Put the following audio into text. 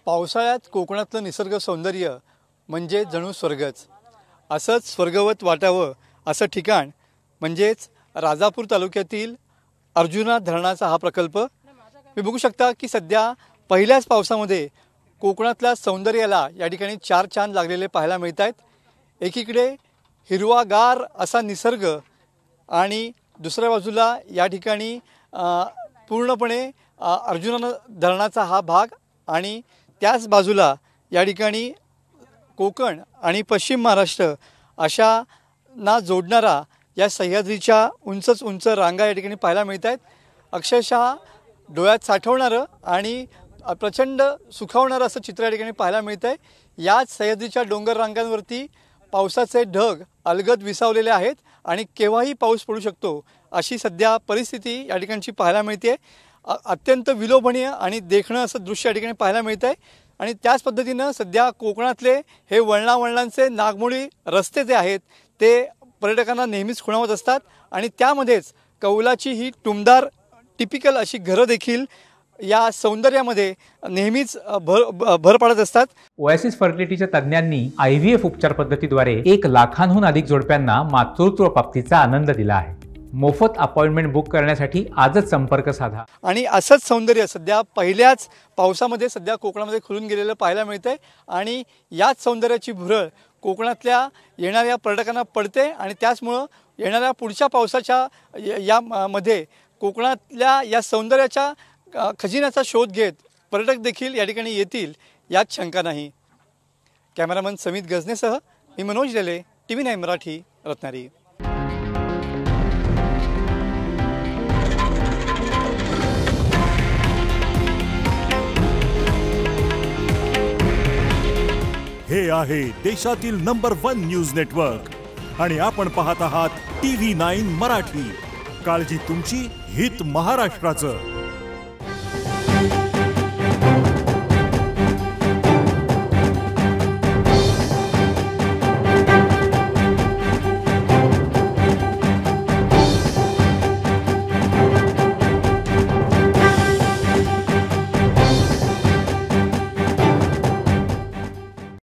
पावसाळ्यात कोकणातलं निसर्ग सौंदर्य म्हणजे जणू स्वर्गच. असंच स्वर्गवत वाटावं असं ठिकाण म्हणजेच राजापूर तालुक्यातील अर्जुना धरणाचा हा प्रकल्प. मी बघू शकता की सध्या पहिल्याच पावसामध्ये कोकणातल्या सौंदर्याला या ठिकाणी चार चांद लागलेले पाहायला मिळत आहेत. एकीकडे हिरवागार असा निसर्ग आणि दुसऱ्या बाजूला या ठिकाणी पूर्णपणे अर्जुना धरणाचा हा भाग आणि त्याच बाजूला या ठिकाणी कोकण आणि पश्चिम महाराष्ट्र अशा ना जोडणारा या सह्याद्रीच्या उंचच उंच रांगा या ठिकाणी पाहायला मिळत आहेत. अक्षरशः डोळ्यात साठवणारं आणि प्रचंड सुखावणारं असं चित्र या ठिकाणी पाहायला मिळतं आहे. याच सह्याद्रीच्या डोंगर रांगांवरती पावसाचे ढग अलगद विसावलेले आहेत आणि केव्हाही पाऊस पडू शकतो अशी सध्या परिस्थिती या ठिकाणची पाहायला मिळते. अत्यंत विलोभनीय आणि देखणं असं दृश्य या ठिकाणी पाहायला मिळतं आहे. आणि त्याच पद्धतीनं सध्या कोकणातले हे वळणावळणांचे नागमोडी रस्ते जे आहेत ते पर्यटकांना नेहमीच खुणावत असतात आणि त्यामध्येच कौलाची ही टुमदार टिपिकल अशी घरं देखील या सौंदर्यामध्ये नेहमीच भर पाडत असतात. ओएसिस फर्टिलिटीच्या तज्ञांनी IVF उपचार पद्धतीद्वारे 1 लाखांहून अधिक जोडप्यांना मातृत्व प्राप्तीचा आनंद दिला आहे. मोफत अपॉइंटमेंट बुक करण्यासाठी आजच संपर्क साधा. आणि असंच सौंदर्य सध्या पहिल्याच पावसामध्ये सध्या कोकणामध्ये खुलून गेलेलं पाहायला मिळतंय आणि याच सौंदर्याची भुरळ कोकणातल्या येणाऱ्या पर्यटकांना पडते आणि त्याचमुळं येणाऱ्या पुढच्या पावसाच्या यामध्ये कोकणातल्या या सौंदर्याच्या खजिन्याचा शोध घेत पर्यटक देखील या ठिकाणी येतील यात शंका नाही. कॅमेरामन समित गजनेसह मी मनोज लेले, TV9 मराठी, रत्नागिरी. हे आहे देशातील नंबर 1 न्यूज नेटवर्क आणि आपण पाहत आहात TV9 मराठी. काळजी तुमची, हित महाराष्ट्राचं.